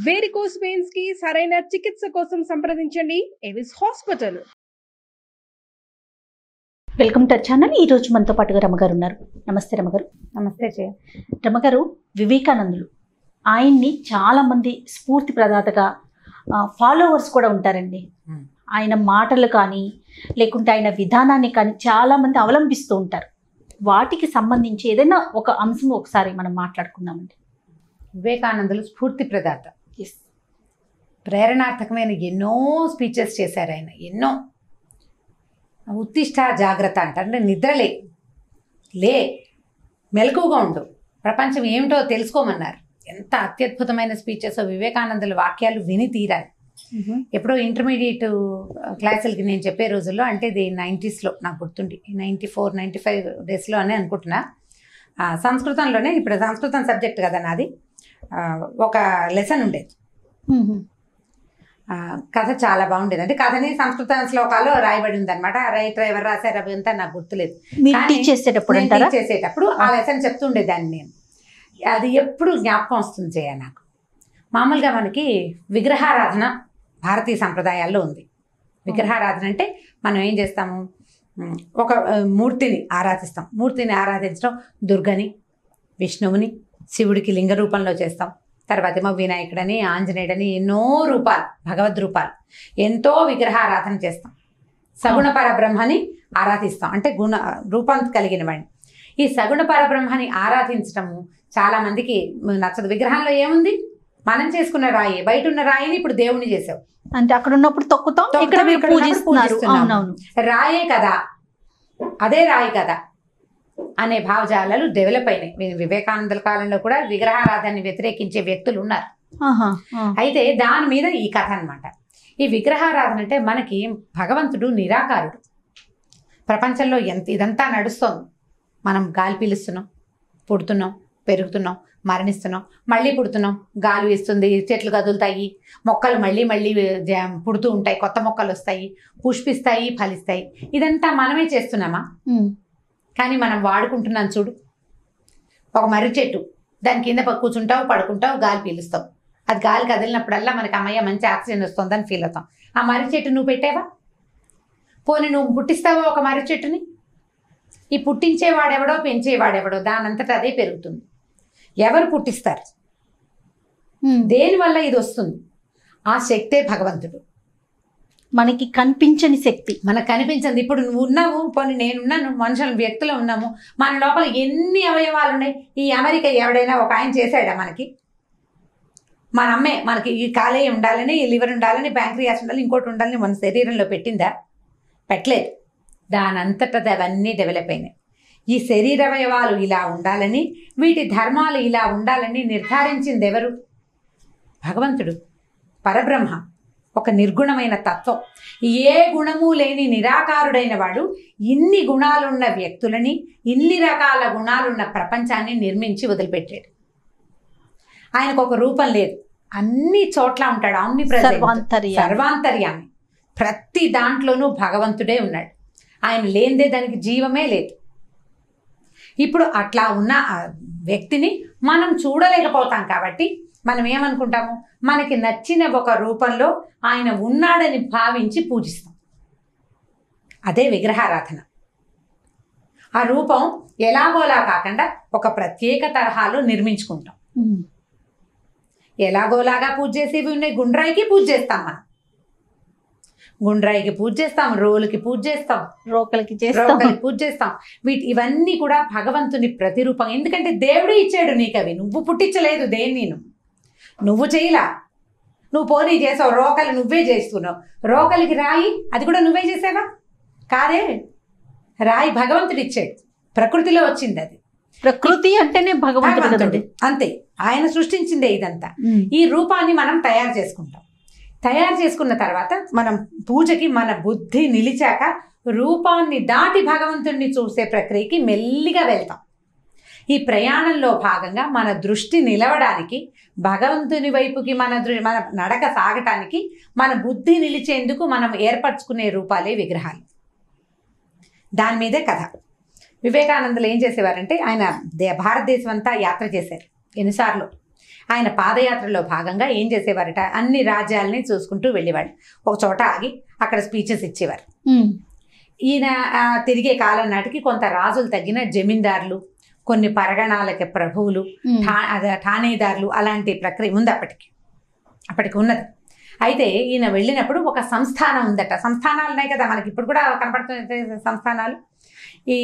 Varicose veins కి సరైన చికిత్స కోసం సంప్రదించండి Avis hospital. Welcome to channel. ఈ రోజు మనతో పాటుగా రమగారు ఉన్నారు. నమస్తే రమగారు. నమస్తే జయ. రమగారు, వివేకానందులు ఆయన్ని చాలా మంది స్ఫూర్తి ప్రదాతగా ఫాలోవర్స్ కూడా ఉంటారండి. ఆయన మాటలు కానీ లేకుంటే ఆయన విధానాన్ని కానీ చాలా మంది అవలంబిస్తూ ఉంటారు. వాటికి సంబంధించి ఏదైనా ఒక అంశం ఒకసారి మనం మాట్లాడుకుందామండి. వివేకానందులు స్ఫూర్తి ప్రదాత, ప్రేరణార్థకమైన ఎన్నో స్పీచెస్ చేశారు ఆయన. ఎన్నో ఉత్తిష్ట జాగ్రత్త అంటే నిద్రలే, మెలకువగా ఉండు, ప్రపంచం ఏమిటో తెలుసుకోమన్నారు. ఎంత అత్యద్భుతమైన స్పీచెస్. వివేకానందుల వాక్యాలు విని తీరాలి. ఎప్పుడో ఇంటర్మీడియట్ క్లాసులకి నేను చెప్పే రోజుల్లో, అంటే ఇది 90sలో నాకు గుర్తుండి, 94-95 డేస్లో అని అనుకుంటున్నా. సంస్కృతంలోనే, ఇప్పుడు సంస్కృతం సబ్జెక్ట్ కదా నాది, ఒక లెసన్ ఉండేది. కథ చాలా బాగుండేది. అంటే కథని సంస్కృత శ్లోకాలు రాయబడి ఉందన్నమాట. రైటర్ ఎవరు రాశారు అవి అంతా నాకు గుర్తులేదు. చేసేటప్పుడు ఆ లెసన్ చెప్తుండేదాన్ని నేను. అది ఎప్పుడు జ్ఞాపకం వస్తుంది చేయ నాకు. మామూలుగా మనకి విగ్రహారాధన భారతీయ సంప్రదాయాల్లో ఉంది. విగ్రహారాధన అంటే మనం ఏం చేస్తాము, ఒక మూర్తిని ఆరాధిస్తాం. మూర్తిని ఆరాధించడం దుర్గని, విష్ణువుని, శివుడికి లింగ రూపంలో చేస్తాం. తర్వాత ఏమో వినాయకుడని, ఆంజనేయుడని, ఎన్నో రూపాలు, భగవద్ రూపాలు, ఎంతో విగ్రహారాధన చేస్తాం. సగుణ పరబ్రహ్మని ఆరాధిస్తాం, అంటే రూపం కలిగిన వాడిని. ఈ సగుణ పరబ్రహ్మని ఆరాధించడము చాలా మందికి నచ్చదు. విగ్రహంలో ఏముంది, మనం చేసుకున్న రాయి, బయట ఉన్న రాయిని ఇప్పుడు దేవుని చేసావు, అంటే అక్కడ ఉన్నప్పుడు తొక్కుతాం, ఇక్కడ పూజిస్తున్నాం. రాయే కదా, అదే రాయి కదా అనే భావజాలాలు డెవలప్ అయినాయి. వివేకానందుల కాలంలో కూడా విగ్రహారాధనని వ్యతిరేకించే వ్యక్తులు ఉన్నారు. అయితే దాని మీద ఈ కథ అనమాట. ఈ విగ్రహారాధన అంటే మనకి భగవంతుడు నిరాకారుడు. ప్రపంచంలో ఇదంతా నడుస్తోంది. మనం గాలి పీలుస్తున్నాం, పుడుతున్నాం, పెరుగుతున్నాం, మరణిస్తున్నాం, మళ్ళీ పుడుతున్నాం, గాలి వేస్తుంది, చెట్లు కదులుతాయి, మొక్కలు మళ్ళీ పుడుతూ ఉంటాయి, కొత్త మొక్కలు వస్తాయి, పుష్పిస్తాయి, ఫలిస్తాయి. ఇదంతా మనమే చేస్తున్నామా? కానీ మనం వాడుకుంటున్నాం చూడు. ఒక మర్రి చెట్టు, దాని కింద కూర్చుంటావు, పడుకుంటావు, గాలి పీలుస్తావు. అది గాలి కదిలినప్పుడల్లా మనకి అమ్మయ్య మంచి ఆక్సిజన్ వస్తుందని ఫీల్ అవుతాం. ఆ మర్రి చెట్టు నువ్వు పెట్టావా? పోనీ నువ్వు పుట్టిస్తావా ఒక మర్రి చెట్టుని? ఈ పుట్టించేవాడెవడో, పెంచేవాడెవడో, దానంతటా అదే పెరుగుతుంది. ఎవరు పుట్టిస్తారు? దేనివల్ల ఇది వస్తుంది? ఆ శక్తే భగవంతుడు. మనకి కనిపించని శక్తి, మనకు కనిపించింది. ఇప్పుడు నువ్వు ఉన్నావు, పోనీ నేనున్నాను, మనుషులు, వ్యక్తులు ఉన్నాము, మన లోపల ఎన్ని అవయవాలు ఉన్నాయి. ఈ అమెరికా ఎవడైనా ఒక ఆయన చేశాడా మనకి? మన అమ్మే మనకి ఈ కాలేయం ఉండాలని, ఈ లివర్ ఉండాలని, ప్యాంక్రియాస్ ఉండాలని, ఇంకోటి ఉండాలని మన శరీరంలో పెట్టిందా? పెట్టలేదు. దానంతటా అవన్నీ డెవలప్ అయినాయి. ఈ శరీరవయవాలు ఇలా ఉండాలని, వీటి ధర్మాలు ఇలా ఉండాలని నిర్ధారించింది ఎవరు? భగవంతుడు, పరబ్రహ్మ, ఒక నిర్గుణమైన తత్వం. ఏ గుణము లేని నిరాకారుడైన వాడు ఇన్ని గుణాలున్న వ్యక్తులని, ఇన్ని రకాల గుణాలున్న ప్రపంచాన్ని నిర్మించి వదిలిపెట్టాడు. ఆయనకు ఒక రూపం లేదు, అన్ని చోట్ల ఉంటాడు. సర్వాంతర్యామి. ప్రతి దాంట్లోనూ భగవంతుడే ఉన్నాడు. ఆయన లేనిదే దానికి జీవమే లేదు. ఇప్పుడు అట్లా ఉన్న వ్యక్తిని మనం చూడలేకపోతాం కాబట్టి మనం ఏమనుకుంటాము, మనకి నచ్చిన ఒక రూపంలో ఆయన ఉన్నాడని భావించి పూజిస్తాం. అదే విగ్రహారాధన. ఆ రూపం ఎలాగోలా కాకుండా ఒక ప్రత్యేక తరహాలో నిర్మించుకుంటాం. ఎలాగోలాగా పూజ చేసేవి ఉన్నాయి. గుండ్రాయికి పూజ చేస్తాం, మనం గుండ్రాయికి పూజ చేస్తాం, రోలుకి పూజ చేస్తాం, రోకలికి పూజ చేస్తాం. ఇవన్నీ కూడా భగవంతుని ప్రతిరూపం. ఎందుకంటే దేవుడు ఇచ్చాడు నీకు అవి, నువ్వు పుట్టించలేదు దేన్ని, నువ్వు చేయలా. నువ్వు పోనీ చేసావు, రోకలి నువ్వే చేస్తున్నావు. రోకలికి రాయి, అది కూడా నువ్వే చేసావా? కాదే, రాయి భగవంతుడు ఇచ్చాడు, ప్రకృతిలో వచ్చింది. అది ప్రకృతి అంటేనే భగవంతుడు, అంతే, ఆయన సృష్టించిందే ఇదంతా. ఈ రూపాన్ని మనం తయారు చేసుకుంటాం. తయారు చేసుకున్న తర్వాత మనం పూజకి మన బుద్ధి నిలిచాక రూపాన్ని దాటి భగవంతుడిని చూసే ప్రక్రియకి మెల్లిగా వెళ్తాం. ఈ ప్రయాణంలో భాగంగా మన దృష్టి నిలవడానికి, భగవంతుని వైపుకి మన నడక సాగటానికి, మన బుద్ధి నిలిచేందుకు మనం ఏర్పరచుకునే రూపాలే విగ్రహాలు. దాని మీదే కథ. వివేకానందులు ఏం చేసేవారంటే, ఆయన భారతదేశం అంతా యాత్ర చేశారు ఎన్నిసార్లు. ఆయన పాదయాత్రలో భాగంగా ఏం చేసేవారట, అన్ని రాజ్యాలని చూసుకుంటూ వెళ్ళేవాడు. ఒక చోట ఆగి అక్కడ స్పీచెస్ ఇచ్చేవారు. ఈయన తిరిగే కాలం నాటికి కొంత రాజులు తగ్గిన జమీందారులు, కొన్ని పరగణాలకి ప్రభువులు, ఠాణేదారులు అలాంటి ప్రక్రియ ఉంది అప్పటికి ఉన్నది. అయితే ఈయన వెళ్ళినప్పుడు ఒక సంస్థానం ఉందట. సంస్థానాలు ఉన్నాయి కదా మనకి ఇప్పుడు కూడా కనపడుతున్న సంస్థానాలు. ఈ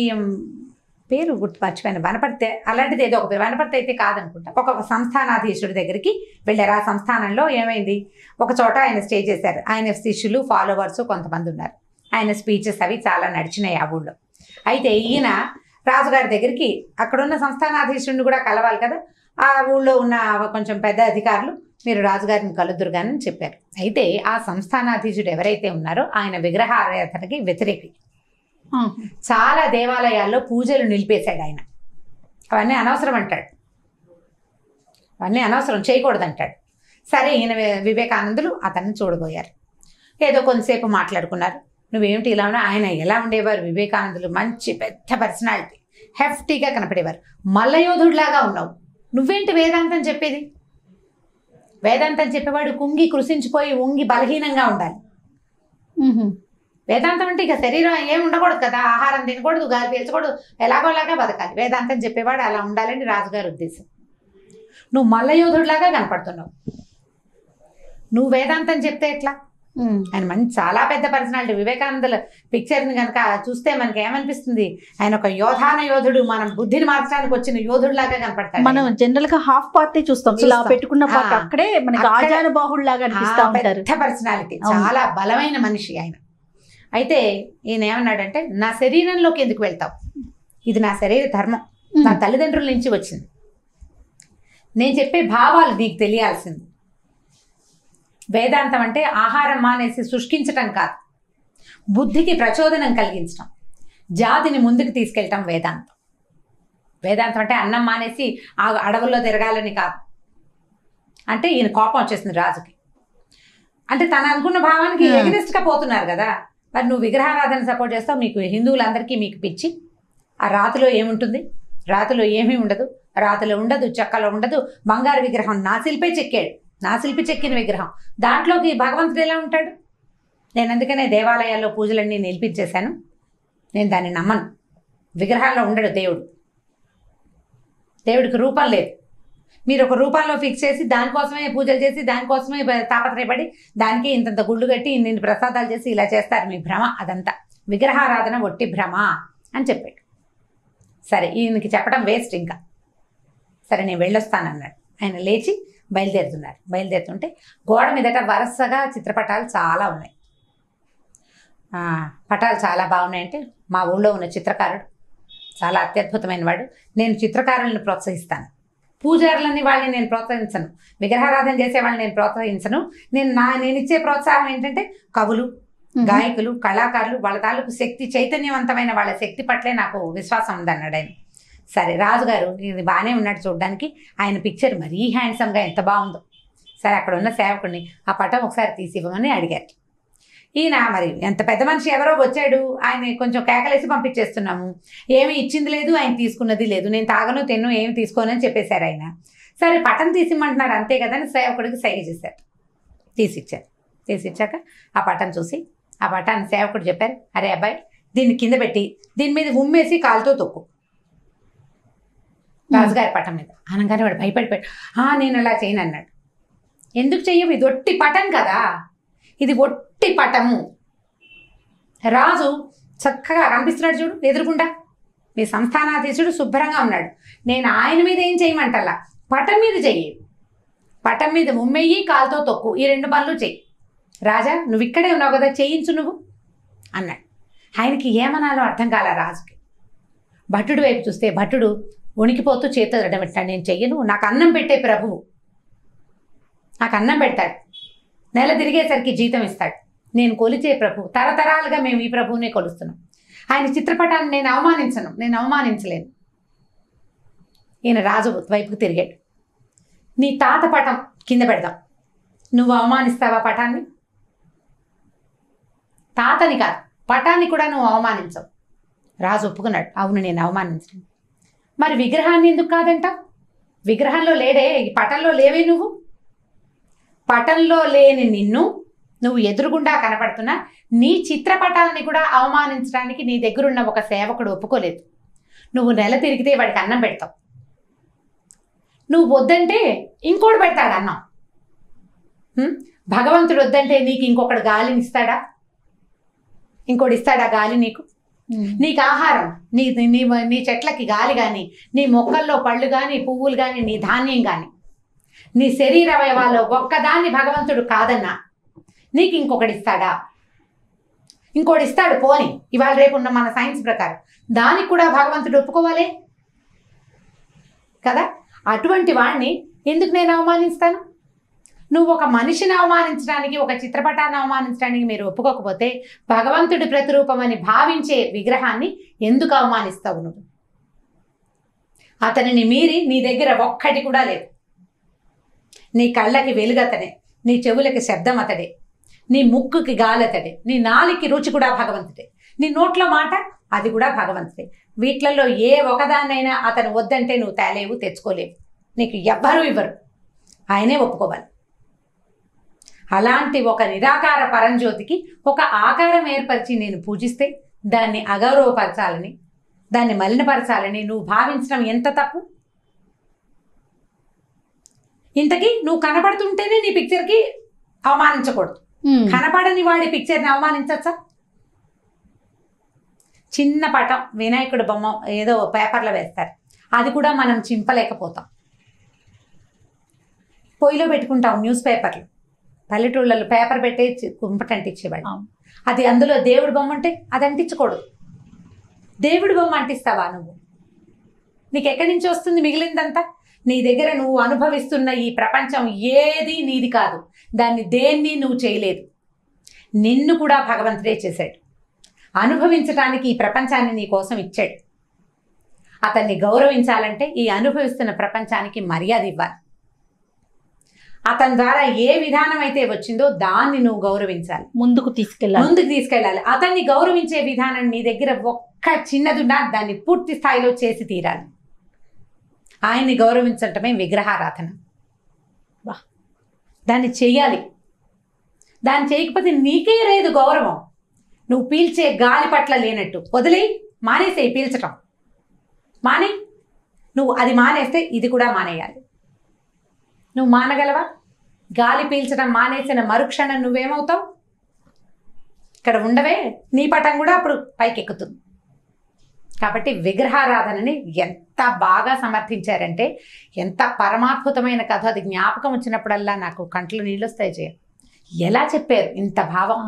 పేరు గుర్తుపచ్చిపోయిన వనపర్తి, అలాంటిది ఏదో ఒక పేరు, వనపర్తి అయితే కాదనుకుంటా. ఒక సంస్థానాధీశుడి దగ్గరికి వెళ్ళారు. ఆ సంస్థానంలో ఏమైంది, ఒక చోట ఆయన స్టే చేశారు. ఆయన శిష్యులు ఫాలోవర్స్ కొంతమంది ఉన్నారు. ఆయన స్పీచెస్ అవి చాలా నడిచినాయి ఆ ఊళ్ళో. అయితే ఈయన రాజుగారి దగ్గరికి, అక్కడున్న సంస్థానాధీశుడిని కూడా కలవాలి కదా, ఆ ఊళ్ళో ఉన్న కొంచెం పెద్ద అధికారులు మీరు రాజుగారిని కలుద్దురు కానీ చెప్పారు. అయితే ఆ సంస్థానాధీశుడు ఎవరైతే ఉన్నారో ఆయన విగ్రహారాధనకి వ్యతిరేకి. చాలా దేవాలయాల్లో పూజలు నిలిపేశాడు ఆయన. అవన్నీ అనవసరం అంటాడు, అవన్నీ అనవసరం, చేయకూడదు అంటాడు. సరే, ఈయన వివేకానందులు అతన్ని చూడబోయారు. ఏదో కొంతసేపు మాట్లాడుకున్నారు. నువ్వేమిటి ఇలా ఉన్నా? ఆయన ఎలా ఉండేవారు వివేకానందులు, మంచి పెద్ద పర్సనాలిటీ, హెఫ్టీగా కనపడేవారు. మల్లయోధుడిలాగా ఉన్నావు, నువ్వేంటి వేదాంతం చెప్పేది? వేదాంతం చెప్పేవాడు కుంగి కృషించిపోయి ఉంగి బలహీనంగా ఉండాలి. వేదాంతం అంటే ఇక శరీరం ఏమి ఉండకూడదు కదా, ఆహారం తినకూడదు, గాలి పీల్చకూడదు, ఎలాగోలాగా బతకాలి. వేదాంతం చెప్పేవాడు అలా ఉండాలని రాజుగారి ఉద్దేశం. నువ్వు మల్లయోధుడిలాగా కనపడుతున్నావు, నువ్వు వేదాంతం చెప్తే ఎట్లా? ఆయన మంచి చాలా పెద్ద పర్సనాలిటీ. వివేకానందుల పిక్చర్ని కనుక చూస్తే మనకి ఏమనిపిస్తుంది, ఆయన ఒక యోధుడు, మనం బుద్ధిని మార్చడానికి వచ్చిన యోధుడిలాగా కనపడతాడు. మనం జనరల్ గా హాఫ్ పార్టీ చూస్తాం, ఇలా పెట్టుకున్న పార్ట్ అక్కడే మనకి ఆజానుబాహుళ్లాగా అనిపిస్తా ఉంటారు. పెద్ద పర్సనాలిటీ, చాలా బలమైన మనిషి ఆయన. అయితే ఈయన ఏమన్నాడంటే, నా శరీరంలోకి ఎందుకు వెళ్తావు? ఇది నా శరీర ధర్మం, నా తల్లిదండ్రుల నుంచి వచ్చింది. నేను చెప్పే భావాలు నీకు తెలియాల్సింది. వేదాంతం అంటే ఆహారం మానేసి శుష్కించటం కాదు, బుద్ధికి ప్రచోదనం కలిగించటం, జాతిని ముందుకు తీసుకెళ్ళటం వేదాంతం. వేదాంతం అంటే అన్నం మానేసి ఆ అడవుల్లో తిరగాలని కాదు. అంటే ఈయన కోపం వచ్చేసింది రాజుకి. అంటే తను అనుకున్న భావానికి ఎగనిస్ట్గా పోతున్నారు కదా. మరి నువ్వు విగ్రహారాధన సపోర్ట్ చేస్తావు, మీకు హిందువులందరికీ మీకు పిచ్చి. ఆ రాతిలో ఏముంటుంది? రాతిలో ఏమీ ఉండదు. రాతిలో ఉండదు, చెక్కలో ఉండదు. బంగారు విగ్రహం నా శిల్పే చెక్కాడు, నా శిల్పి చెక్కిన విగ్రహం, దాంట్లోకి భగవంతుడు ఎలా ఉంటాడు? నేను అందుకనే దేవాలయాల్లో పూజలన్నీ నిలిపించేశాను. నేను దాన్ని నమ్మను. విగ్రహాల్లో ఉండడు దేవుడు, దేవుడికి రూపం లేదు. మీరు ఒక రూపంలో ఫిక్స్ చేసి దానికోసమే పూజలు చేసి దానికోసమే తాపత్రయపడి దానికి ఇంతంత గుళ్ళు కట్టి ఇన్ని ప్రసాదాలు చేసి ఇలా చేస్తారు. మీ భ్రమ అదంతా, విగ్రహారాధన ఒట్టి భ్రమ అని చెప్పాడు. సరే, ఈయనకి చెప్పడం వేస్ట్ ఇంకా. సరే, నేను వెళ్ళొస్తానన్నాడు. ఆయన లేచి బయలుదేరుతుంటే గోడ మీదట వరుసగా చిత్రపటాలు చాలా ఉన్నాయి. పటాలు చాలా బాగున్నాయంటే మా ఊళ్ళో ఉన్న చిత్రకారుడు చాలా అత్యద్భుతమైన వాడు, నేను చిత్రకారులను ప్రోత్సహిస్తాను. పూజారులని వాళ్ళని నేను ప్రోత్సహించను, విగ్రహారాధన చేసే వాళ్ళని నేను ప్రోత్సహించను. నేను ఇచ్చే ప్రోత్సాహం ఏంటంటే కవులు, గాయకులు, కళాకారులు, వాళ్ళ తాలూకు శక్తి, చైతన్యవంతమైన వాళ్ళ శక్తి పట్లే నాకు విశ్వాసం ఉందన్నాడు ఆయన. సరే, రాజుగారు ఇది బాగానే ఉన్నాడు చూడడానికి, ఆయన పిక్చర్ మరీ హ్యాండ్సమ్గా ఎంత బాగుందో. సరే, అక్కడ ఉన్న సేవకుడిని ఆ పటం ఒకసారి తీసి ఇవ్వమని అడిగారు. ఈయన మరి ఎంత పెద్ద మనిషి ఎవరో వచ్చాడు, ఆయన కొంచెం కేకలేసి పంపించేస్తున్నాము, ఏమి ఇచ్చింది లేదు, ఆయన తీసుకున్నది లేదు, నేను తాగను తిన్ను ఏమి తీసుకోనని చెప్పేశారు ఆయన. సరే, పటం తీసిమ్మంటున్నారు అంతే కదా అని సేవకుడికి సైగ చేశారు. తీసిచ్చాక ఆ పటం చూసి ఆ పటాన్ని సేవకుడు చెప్పారు, అరే అబ్బాయి, దీన్ని కింద పెట్టి దీని మీద ఉమ్మేసి కాలుతో తొక్కు, రాజుగారి పటం మీద. అనగానే వాడు భయపడిపోయాడు. నేను అలా చేయను అన్నాడు. ఎందుకు చెయ్యవు? ఇది ఒట్టి పటం కదా, ఇది ఒట్టి పటము. రాజు చక్కగా కనిపిస్తున్నాడు చూడు ఎదురుకుండా, మీ సంస్థానాధీశుడు శుభ్రంగా ఉన్నాడు. నేను ఆయన మీద ఏం చేయమంటల్లా, పటం మీద చెయ్యి, పటం మీద ఉమ్మెయ్యి, కాలుతో తొక్కు, ఈ రెండు పనులు చెయ్యి. రాజా, నువ్వు ఇక్కడే ఉన్నావు కదా, చేయించు నువ్వు అన్నాడు. ఆయనకి ఏమనాలో అర్థం కాల రాజుకి. భటుడు వైపు చూస్తే భటుడు ఉనికిపోతూ చేతులు పెట్టాడు. నేను చెయ్యను, నాకు అన్నం పెట్టే ప్రభువు, నాకు అన్నం పెడతాడు, నెల తిరిగేసరికి జీతం ఇస్తాడు, నేను కొలిచే ప్రభువు, తరతరాలుగా మేము ఈ ప్రభువునే కొలుస్తున్నాం. ఆయన చిత్రపటాన్ని నేను అవమానించలేను. ఈయన రాజు వైపుకు తిరిగాడు. నీ తాత పటం కింద పెడదాం, నువ్వు అవమానిస్తావా పటాన్ని? తాతని కాదు, పటాన్ని కూడా నువ్వు అవమానించవు. రాజు ఒప్పుకున్నాడు, అవును నేను అవమానించను. మరి విగ్రహాన్ని ఎందుకు కాదంటావు? విగ్రహంలో లేడే, ఈ పటంలో లేవే నువ్వు. పటంలో లేని నిన్ను నువ్వు ఎదురుగుండా కనపడుతున్నా నీ చిత్రపటాన్ని కూడా అవమానించడానికి నీ దగ్గరున్న ఒక సేవకుడు ఒప్పుకోలేదు. నువ్వు నెల తిరిగితే వాడికి అన్నం పెడతావు, నువ్వు వద్దంటే ఇంకోటి పెడతాడు అన్నం. భగవంతుడు వద్దంటే నీకు ఇంకొకటి గాలిని ఇస్తాడా? ఇంకోటి ఇస్తాడా గాలి నీకు? నీకు ఆహారం, నీ నీ నీ చెట్లకి గాలి కానీ, నీ మొక్కల్లో పళ్ళు కానీ, పువ్వులు కానీ, నీ ధాన్యం కానీ, నీ శరీర అవయవాల్లో ఒక్కదాన్ని భగవంతుడు కాదన్నా నీకు ఇంకొకటి ఇస్తాడా? ఇంకోటి ఇస్తాడు పోని, ఇవాళ రేపు ఉన్న మన సైన్స్ ప్రకారం దానికి కూడా భగవంతుడు ఒప్పుకోవాలి కదా. అటువంటి వాడిని ఎందుకు నేను అవమానిస్తాను? నువ్వు ఒక మనిషిని అవమానించడానికి, ఒక చిత్రపటాన్ని అవమానించడానికి మీరు ఒప్పుకోకపోతే భగవంతుడి ప్రతిరూపం అని భావించే విగ్రహాన్ని ఎందుకు అవమానిస్తావు నువ్వు? అతనిని మీరి నీ దగ్గర ఒక్కటి కూడా లేదు. నీ కళ్ళకి వెలుగతడే, నీ చెవులకి శబ్దం అతడే, నీ ముక్కుకి గాలి అతడే, నీ నాలికి రుచి కూడా భగవంతుడే, నీ నోట్లో మాట అది కూడా భగవంతుడే. వీటిలలో ఏ ఒకదాన్నైనా అతను వద్దంటే నువ్వు తేలేవు, తెచ్చుకోలేవు. నీకు ఎవ్వరూ ఇవ్వరు, ఆయనే ఒప్పుకోవాలి. అలాంటి ఒక నిరాకార పరంజ్యోతికి ఒక ఆకారం ఏర్పరిచి నేను పూజిస్తే దాన్ని అగౌరవపరచాలని, దాన్ని మలినపరచాలని నువ్వు భావించడం ఎంత తప్పు? ఇంతకీ నువ్వు కనపడుతుంటేనే నీ పిక్చర్కి అవమానించకూడదు, కనపడని వాడి పిక్చర్ని అవమానించచ్చా? చిన్న పటం వినాయకుడు బొమ్మ ఏదో పేపర్లో వేస్తారు, అది కూడా మనం చింపలేకపోతాం. పొయ్యిలో పెట్టుకుంటాం న్యూస్ పేపర్లు, పల్లెటూళ్ళలో పేపర్ పెట్టే కుంపట అంటించేవాడు. అది అందులో దేవుడి బొమ్మ ఉంటే అది అంటించకూడదు. దేవుడి బొమ్మ అంటిస్తావా నువ్వు? నీకు ఎక్కడి నుంచి వస్తుంది మిగిలిందంతా? నీ దగ్గర నువ్వు అనుభవిస్తున్న ఈ ప్రపంచం ఏది నీది కాదు, దాన్ని దేన్ని నువ్వు చేయలేదు. నిన్ను కూడా భగవంతుడే చేశాడు, అనుభవించడానికి ఈ ప్రపంచాన్ని నీ కోసం ఇచ్చాడు. అతన్ని గౌరవించాలంటే ఈ అనుభవిస్తున్న ప్రపంచానికి మర్యాద ఇవ్వాలి. అతని ద్వారా ఏ విధానం అయితే వచ్చిందో దాన్ని నువ్వు గౌరవించాలి, ముందుకు తీసుకెళ్ళాలి. అతన్ని గౌరవించే విధానం నీ దగ్గర ఒక్క చిన్నదున్నా దాన్ని పూర్తి స్థాయిలో చేసి తీరాలి. ఆయన్ని గౌరవించటమే విగ్రహారాధన. దాన్ని చెయ్యాలి. దాన్ని చేయకపోతే నీకే లేదు గౌరవం. నువ్వు పీల్చే గాలి పట్ల లేనట్టు వదిలేయి, మానేసేయి పీల్చటం. నువ్వు అది మానేస్తే ఇది కూడా మానేయాలి. నువ్వు మానగలవా? గాలి పీల్చడం మానేసిన మరుక్షణం నువ్వేమవుతావు? ఇక్కడ ఉండవే, నీ పటం కూడా అప్పుడు పైకెక్కుతుంది. కాబట్టి విగ్రహారాధనని ఎంత బాగా సమర్థించారంటే, ఎంత పరమాద్భుతమైన కథ. అది జ్ఞాపకం వచ్చినప్పుడల్లా నాకు కంట్లో నీళ్ళు వస్తాయి. ఎలా చెప్పారు ఇంత భావం?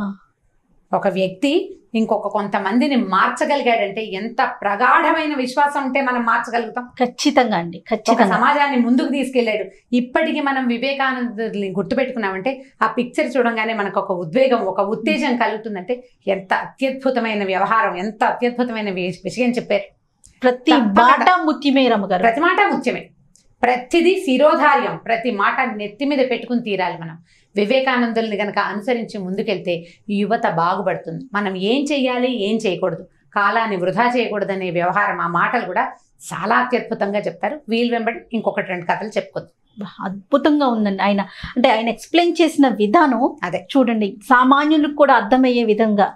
ఒక వ్యక్తి ఇంకొక కొంతమందిని మార్చగలిగాడంటే ఎంత ప్రగాఢమైన విశ్వాసం ఉంటే మనం మార్చగలుగుతాం. ఖచ్చితంగా అండి, ఖచ్చితంగా. సమాజాన్ని ముందుకు తీసుకెళ్లాడు. ఇప్పటికీ మనం వివేకానందని గుర్తుపెట్టుకున్నామంటే ఆ పిక్చర్ చూడంగానే మనకు ఒక ఉద్వేగం, ఒక ఉత్తేజం కలుగుతుందంటే ఎంత అత్యద్భుతమైన వ్యవహారం, ఎంత అత్యద్భుతమైన విషయం చెప్పారు. ప్రతి మాట ముత్యమే రమ్మగారు, ప్రతి మాట ముత్యమే. ప్రతిదీ శిరోధార్యం, ప్రతి మాట నెత్తి మీద పెట్టుకుని తీరాలి. మనం వివేకానందుల్ని కనుక అనుసరించి ముందుకెళ్తే యువత బాగుపడుతుంది. మనం ఏం చెయ్యాలి, ఏం చేయకూడదు, కాలాన్ని వృధా చేయకూడదనే వ్యవహారం, ఆ మాటలు కూడా చాలా అత్యద్భుతంగా చెప్తారు. వీలు వెంబడి ఇంకొకటి రెండు కథలు చెప్పుకోవచ్చు. అద్భుతంగా ఉందండి. ఆయన ఎక్స్ప్లెయిన్ చేసిన విధానం అదే చూడండి, సామాన్యులకు కూడా అర్థమయ్యే విధంగా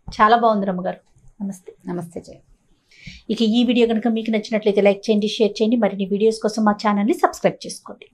చాలా బాగుంది రమ్మగారు. నమస్తే. నమస్తే జయ. ఇక ఈ వీడియో కనుక మీకు నచ్చినట్లయితే లైక్ చేయండి, షేర్ చేయండి. మరిన్ని వీడియోస్ కోసం మా ఛానల్ని సబ్స్క్రైబ్ చేసుకోండి.